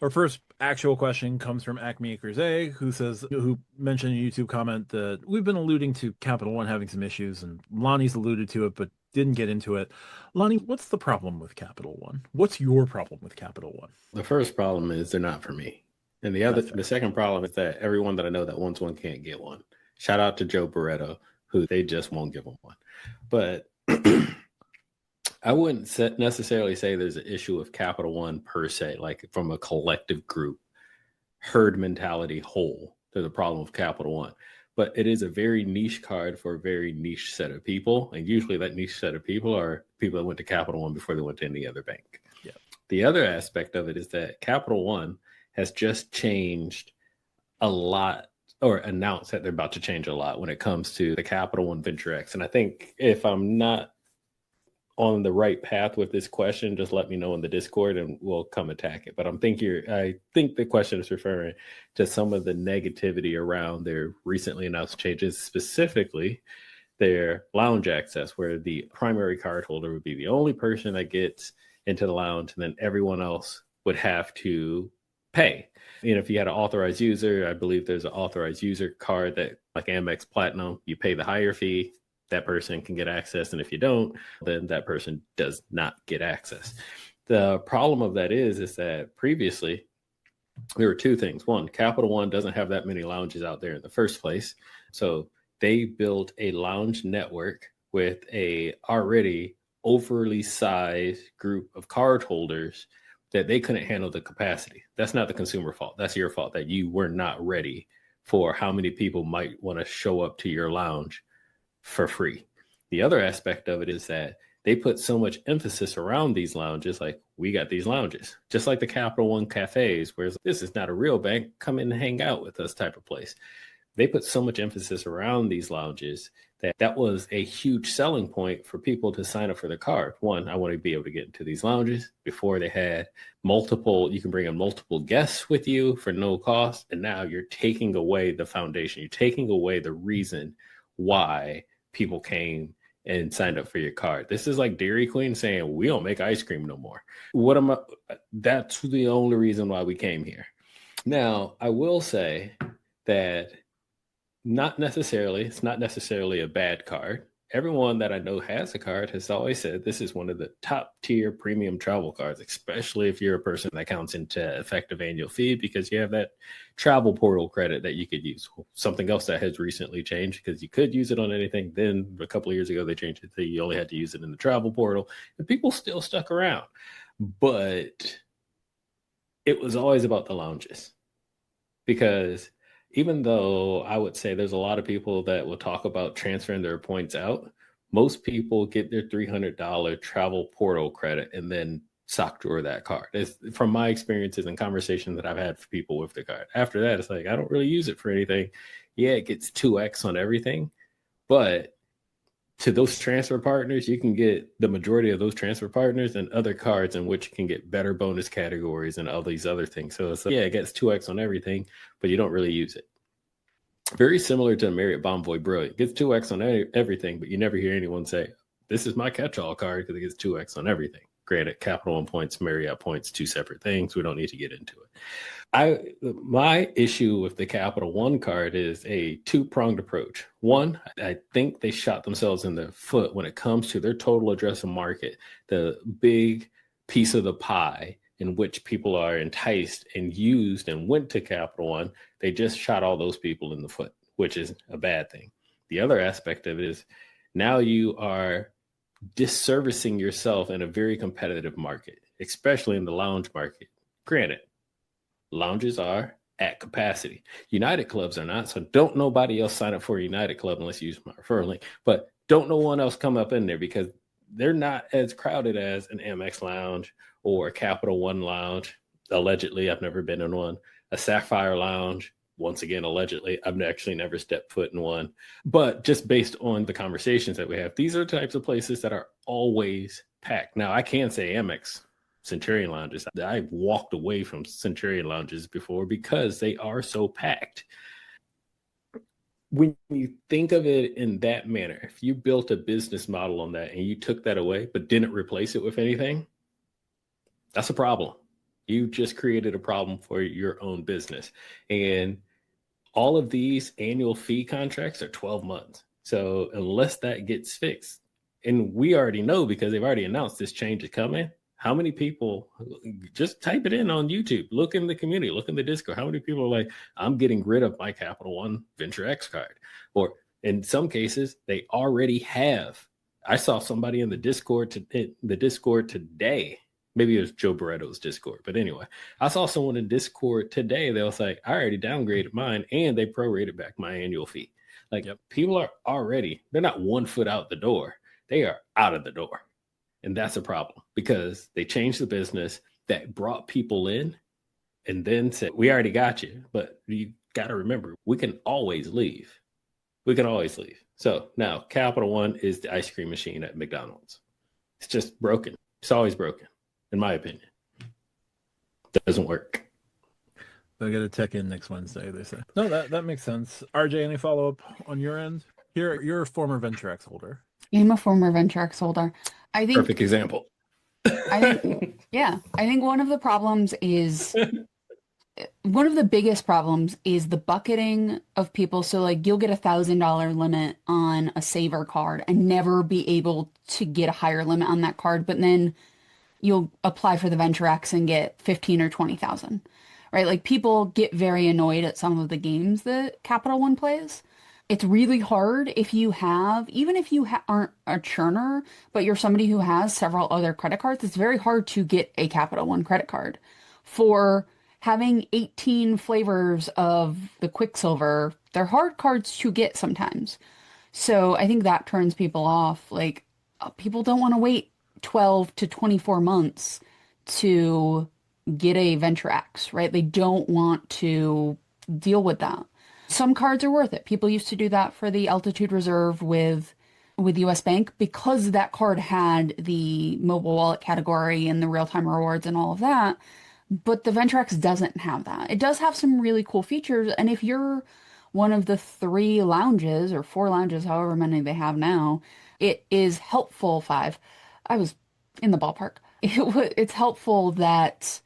Our first actual question comes from Acme Acres who mentioned in a YouTube comment that we've been alluding to Capital One having some issues, and Lonnie's alluded to it, but didn't get into it. Lonnie, what's the problem with Capital One? What's your problem with Capital One? The first problem is they're not for me. And That's the fair. second problem is that everyone that I know that wants one can't get one. Shout out to Joe Barretto, who they just won't give them one. But I wouldn't necessarily say there's an issue with Capital One per se, like from a collective group, herd mentality whole. There's a problem with Capital One. But it is a very niche card for a very niche set of people. And usually that niche set of people are people that went to Capital One before they went to any other bank. Yeah. The other aspect of it is that Capital One has just changed a lot or announced that they're about to change a lot when it comes to the Capital One Venture X. And I think if I'm not on the right path with this question, just let me know in the Discord and we'll come attack it. But I think the question is referring to some of the negativity around their recently announced changes, specifically their lounge access, where the primary card holder would be the only person that gets into the lounge, and then everyone else would have to pay. If you had an authorized user, I believe there's an authorized user card that, like Amex Platinum, you pay the higher fee, that person can get access. And if you don't, then that person does not get access. The problem of that is that previously there were two things. One, Capital One doesn't have that many lounges out there in the first place. So they built a lounge network with a already overly sized group of card holders that they couldn't handle the capacity. That's not the consumer fault. That's your fault that you were not ready for how many people might want to show up to your lounge for free. The other aspect of it is that they put so much emphasis around these lounges, like we got these lounges, just like the Capital One cafes, where this is not a real bank, come in and hang out with us type of place. They put so much emphasis around these lounges that was a huge selling point for people to sign up for the card. One, I want to be able to get into these lounges. Before they had multiple, you can bring in multiple guests with you for no cost. And now you're taking away the foundation. You're taking away the reason why people came and signed up for your card. This is like Dairy Queen saying, we don't make ice cream no more. What am I? That's the only reason why we came here. Now, I will say that it's not necessarily a bad card. Everyone that I know has a card has always said this is one of the top tier premium travel cards, especially if you're a person that counts into effective annual fee, because you have that travel portal credit that you could use. Something else that has recently changed, because you could use it on anything. Then a couple of years ago, they changed it to you only had to use it in the travel portal, and people still stuck around. But it was always about the lounges, because even though I would say there's a lot of people that will talk about transferring their points out, most people get their $300 travel portal credit and then sock drawer that card. It's, from my experiences and conversations that I've had for people with the card. After that, it's like, I don't really use it for anything. Yeah, it gets 2x on everything. But to those transfer partners, you can get the majority of those transfer partners and other cards in which you can get better bonus categories and all these other things. So it's like, yeah, it gets 2x on everything, but you don't really use it. Very similar to Marriott Bonvoy Brilliant. It gets 2x on everything, but you never hear anyone say, this is my catch-all card, because it gets 2x on everything. Granted, Capital One points, Marriott points, two separate things. We don't need to get into it. My issue with the Capital One card is a two-pronged approach. One, I think they shot themselves in the foot when it comes to their total addressable market, the big piece of the pie in which people are enticed and used and went to Capital One. They just shot all those people in the foot, which is a bad thing. The other aspect of it is now you are disservicing yourself in a very competitive market, especially in the lounge market. Granted, lounges are at capacity. United clubs are not. So don't nobody else sign up for a United club unless you use my referral link. But don't no one else come up in there, because they're not as crowded as an Amex lounge or a Capital One lounge. Allegedly, I've never been in one. A Sapphire lounge. Once again, allegedly, I've actually never stepped foot in one. But just based on the conversations that we have, these are the types of places that are always packed. Now, I can say Amex Centurion lounges. I've walked away from Centurion lounges before because they are so packed. When you think of it in that manner, if you built a business model on that and you took that away but didn't replace it with anything, that's a problem. You just created a problem for your own business. And all of these annual fee contracts are 12 months. So unless that gets fixed, and we already know because they've already announced this change is coming, how many people just type it in on YouTube, look in the community, look in the Discord, how many people are like, I'm getting rid of my Capital One Venture X card? Or in some cases, they already have. I saw somebody in the Discord today. Maybe it was Joe Barretto's Discord, but anyway, I saw someone in Discord today that was like, I already downgraded mine and they prorated back my annual fee. Like Yep. people are already, they're not 1 foot out the door. They are out of the door. And that's a problem because they changed the business that brought people in and then said, we already got you, but you got to remember, we can always leave. We can always leave. So now Capital One is the ice cream machine at McDonald's. It's just broken. It's always broken, in my opinion. It doesn't work. They'll get a tech in next Wednesday, they say. No, that makes sense. RJ, any follow up on your end? You're a former VentureX holder. I'm a former VentureX holder. I think, Perfect example. I think, yeah, I think one of the problems is one of the biggest problems is the bucketing of people. So like you'll get $1,000 limit on a saver card and never be able to get a higher limit on that card, but then you'll apply for the Venture X and get 15 or 20,000. Right? Like people get very annoyed at some of the games that Capital One plays. It's really hard if you have, even if you aren't a churner, but you're somebody who has several other credit cards, it's very hard to get a Capital One credit card. For having 18 flavors of the Quicksilver, they're hard cards to get sometimes. So I think that turns people off. Like, people don't want to wait 12 to 24 months to get a Venture X, right? They don't want to deal with that. Some cards are worth it. People used to do that for the Altitude Reserve with US Bank because that card had the mobile wallet category and the real-time rewards and all of that. But the Venture X doesn't have that. It does have some really cool features, and if you're one of the 3 lounges or 4 lounges, however many they have now, it is helpful. 5. I was in the ballpark. It's helpful that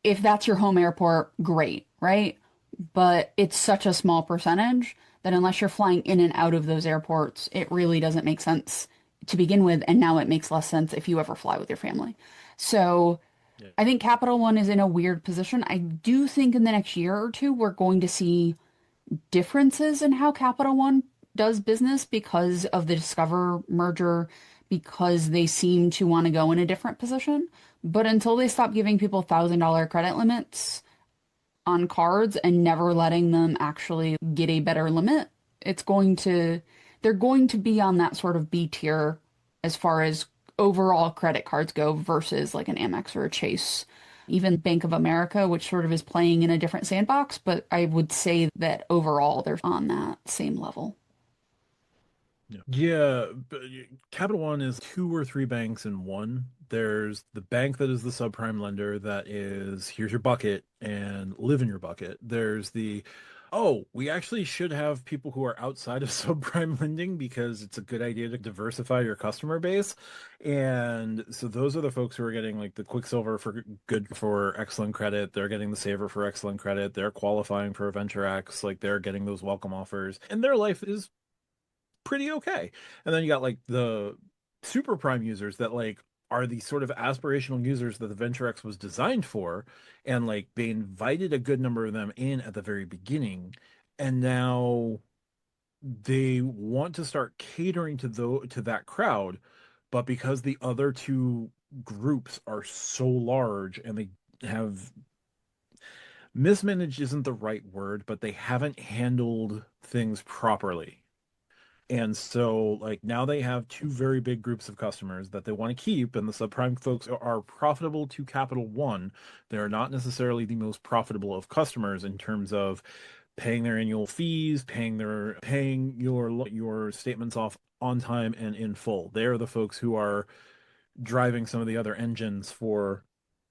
if that's your home airport, great, right? But it's such a small percentage that unless you're flying in and out of those airports, it really doesn't make sense to begin with. And now it makes less sense if you ever fly with your family. So Yeah. I think Capital One is in a weird position. I do think in the next year or two, we're going to see differences in how Capital One does business because of the Discover merger, because they seem to want to go in a different position. But until they stop giving people $1,000 credit limits on cards and never letting them actually get a better limit, they're going to be on that sort of B tier as far as overall credit cards go versus like an Amex or a Chase. Even Bank of America, which sort of is playing in a different sandbox, but I would say that overall they're on that same level. Yeah, but Capital One is 2 or 3 banks in one. There's the bank that is the subprime lender that is here's your bucket and live in your bucket. There's the oh, we actually should have people who are outside of subprime lending because it's a good idea to diversify your customer base. And so those are the folks who are getting like the Quicksilver for good for excellent credit. They're getting the Saver for excellent credit. They're qualifying for a Venture X, like they're getting those welcome offers. And their life is pretty okay. And then you got like the super prime users that like are the sort of aspirational users that the Venture X was designed for. And like they invited a good number of them in at the very beginning. And now they want to start catering to that crowd. But because the other two groups are so large and they have mismanaged isn't the right word, but they haven't handled things properly. And so, like, now they have 2 very big groups of customers that they want to keep, and the subprime folks are profitable to Capital One. They're not necessarily the most profitable of customers in terms of paying their annual fees, paying your statements off on time and in full. They're the folks who are driving some of the other engines for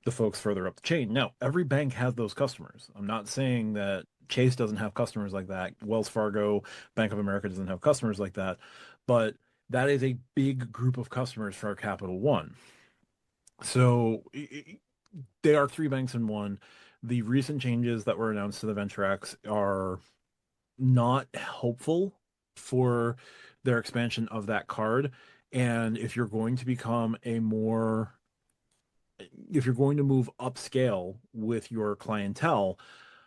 the folks further up the chain. Now, every bank has those customers. I'm not saying that Chase doesn't have customers like that. Wells Fargo, Bank of America doesn't have customers like that. But that is a big group of customers for our Capital One. So they are three banks in one. The recent changes that were announced to the Venture X are not helpful for their expansion of that card. And if you're going to become a more, if you're going to move upscale with your clientele,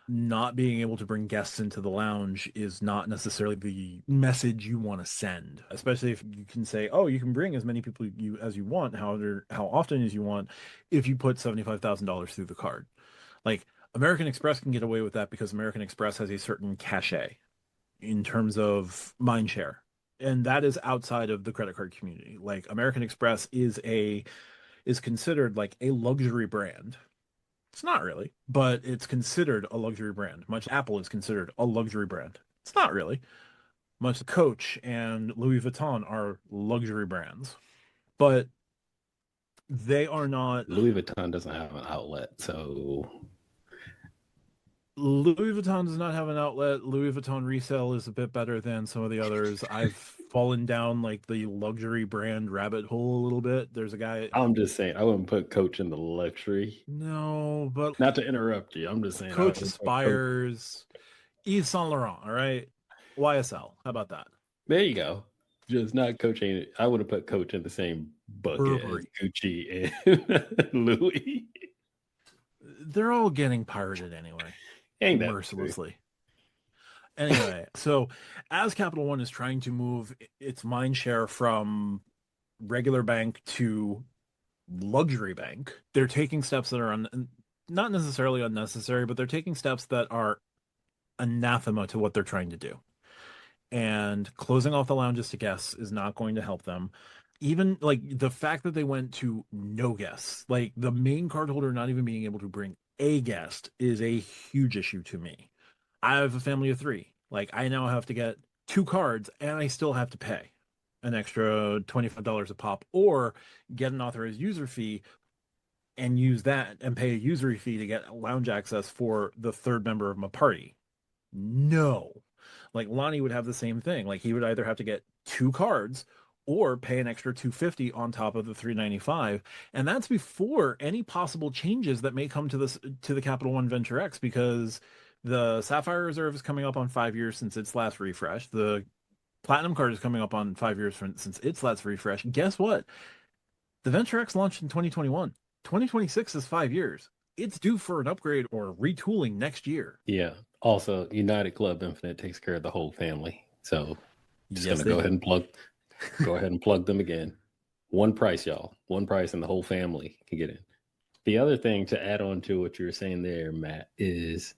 not being able to bring guests into the lounge is not necessarily the message you want to send, especially if you can say, oh, you can bring as many people as you want, how often as you want, if you put $75,000 through the card. Like American Express can get away with that because American Express has a certain cachet in terms of mind share. And that is outside of the credit card community. Like American Express is considered like a luxury brand. It's not really, but it's considered a luxury brand. Much Apple is considered a luxury brand. It's not really. Much Coach and Louis Vuitton are luxury brands, but they are not. Louis Vuitton doesn't have an outlet, so Louis Vuitton does not have an outlet. Louis Vuitton resale is a bit better than some of the others. I've fallen down like the luxury brand rabbit hole a little bit. There's a guy. I'm just saying I wouldn't put Coach in the luxury. No, but Not to interrupt you, I'm just saying Coach aspires. Yves Saint Laurent, all right? YSL. How about that? There you go. Just not Coach. I would have put Coach in the same bucket Burberry. as Gucci and Louis. They're all getting pirated anyway. Ain't that mercilessly. Anyway, so as Capital One is trying to move its mind share from regular bank to luxury bank, they're taking steps that are not necessarily unnecessary, but they're taking steps that are anathema to what they're trying to do. And closing off the lounges to guests is not going to help them. Even like the fact that they went to no guests, like the main cardholder not even being able to bring a guest is a huge issue to me. I have a family of three. Like I now have to get two cards and I still have to pay an extra $25 a pop or get an authorized user fee and use that and pay a user fee to get lounge access for the third member of my party. No. Like Lonnie would have the same thing. Like he would either have to get two cards or pay an extra $250 on top of the $395, and that's before any possible changes that may come to the Capital One Venture X, because the Sapphire Reserve is coming up on 5 years since its last refresh. The Platinum card is coming up on 5 years since its last refresh. And guess what? The Venture X launched in 2021. 2026 is 5 years. It's due for an upgrade or retooling next year. Yeah. Also, United Club Infinite takes care of the whole family. So just gonna go ahead and plug them again. One price, y'all. One price, and the whole family can get in. The other thing to add on to what you were saying there, Matt, is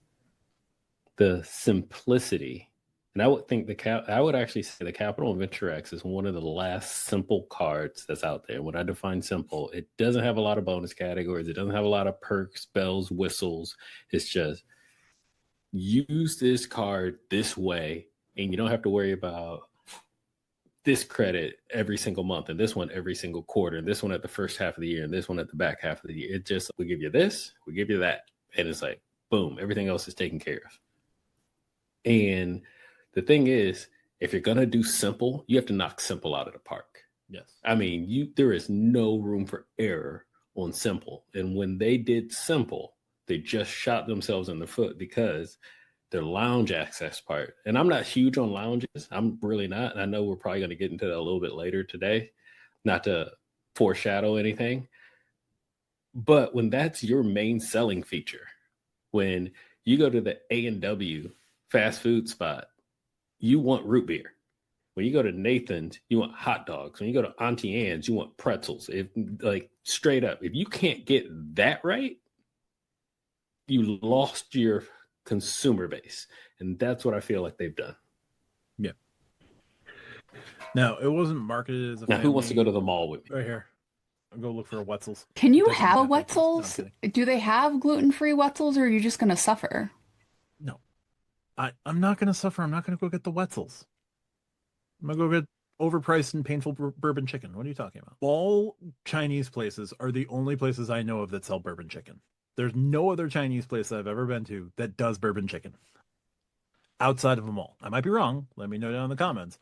the simplicity. And I would think I would actually say the Capital Venture X is one of the last simple cards that's out there. When I define simple, it doesn't have a lot of bonus categories. It doesn't have a lot of perks, bells, whistles. It's just use this card this way, and you don't have to worry about this credit every single month, and this one every single quarter, and this one at the first half of the year, and this one at the back half of the year. It just, we give you this, we give you that. And it's like, boom, everything else is taken care of. And the thing is, if you're going to do simple, you have to knock simple out of the park. Yes. I mean, there is no room for error on simple. And when they did simple, they just shot themselves in the foot, because their lounge access part, and I'm not huge on lounges. I'm really not. And I know we're probably going to get into that a little bit later today, not to foreshadow anything. But when that's your main selling feature, when you go to the A&W fast food spot, you want root beer. When you go to Nathan's, you want hot dogs. When you go to Auntie Anne's, you want pretzels. If, like, straight up, if you can't get that right, you lost your consumer base. And that's what I feel like they've done. Yeah. Now, it wasn't marketed as a Now, who wants to go to the mall with me? Right here. I'll go look for a Wetzel's. Can you have a Wetzel's? Do they have gluten-free Wetzels, or are you just going to suffer? No. I'm not going to suffer. I'm not going to go get the Wetzel's. I'm going to go get overpriced and painful bourbon chicken. What are you talking about? All Chinese places are the only places I know of that sell bourbon chicken. There's no other Chinese place I've ever been to that does bourbon chicken outside of a mall. I might be wrong. Let me know down in the comments.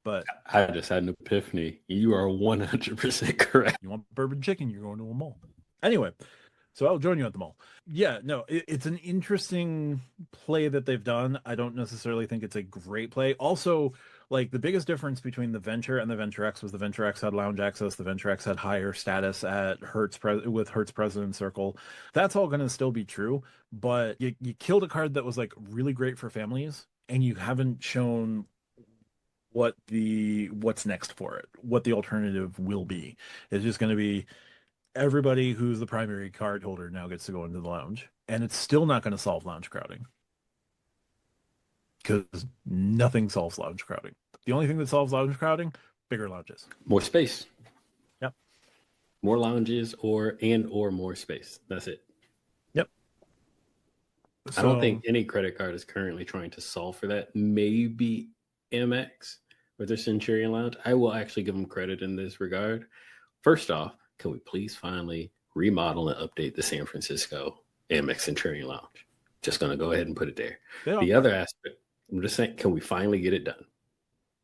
But I just had an epiphany. You are 100% correct. You want bourbon chicken, you're going to a mall. Anyway, So I'll join you at the mall. Yeah, no, it's an interesting play that they've done. I don't necessarily think it's a great play. Also, like the biggest difference between the Venture and the Venture X was the Venture X had lounge access. The Venture X had higher status at with Hertz President Circle. That's all going to still be true, but you killed a card that was like really great for families, and you haven't shown what's next for it, what the alternative will be. It's just going to be everybody who's the primary card holder now gets to go into the lounge, and it's still not going to solve lounge crowding because nothing solves lounge crowding. The only thing that solves lounge crowding, bigger lounges. More space. Yep. More lounges or more space. That's it. Yep. I don't think any credit card is currently trying to solve for that. Maybe MX with their Centurion Lounge. I will actually give them credit in this regard. First off, can we please finally remodel and update the San Francisco MX Centurion Lounge? Just going to go ahead and put it there. The other aspect, I'm just saying, can we finally get it done?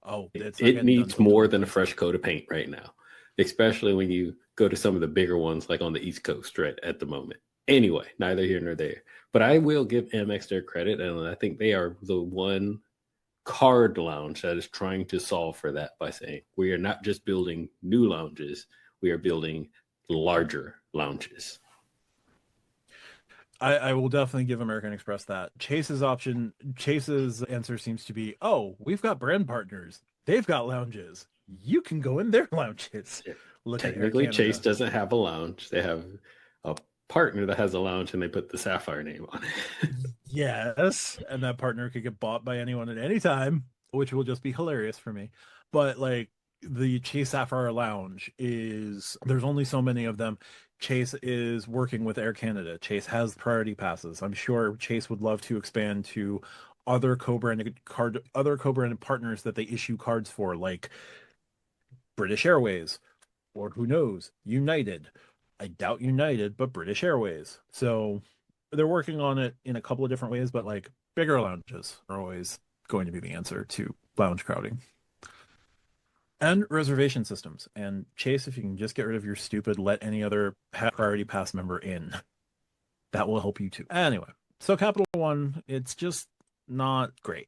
Oh, it needs more than a fresh coat of paint right now, especially when you go to some of the bigger ones like on the East Coast right at the moment. Anyway, neither here nor there. But I will give MX their credit, and I think they are the one card lounge that is trying to solve for that by saying we are not just building new lounges, we are building larger lounges. I will definitely give American Express that. Chase's answer seems to be, oh, we've got brand partners. They've got lounges. You can go in their lounges. Technically, Chase doesn't have a lounge. They have a partner that has a lounge, and they put the Sapphire name on it. Yes, and that partner could get bought by anyone at any time, which will just be hilarious for me. But like the Chase Sapphire Lounge there's only so many of them. Chase is working with Air Canada. Chase has priority passes. I'm sure Chase would love to expand to other co-branded partners that they issue cards for, like British Airways, or who knows, United. I doubt United, but British Airways. So they're working on it in a couple of different ways, but like bigger lounges are always going to be the answer to lounge crowding. And reservation systems. And Chase, if you can just get rid of your stupid let any other priority pass member in, that will help you too. Anyway, so Capital One, it's just not great.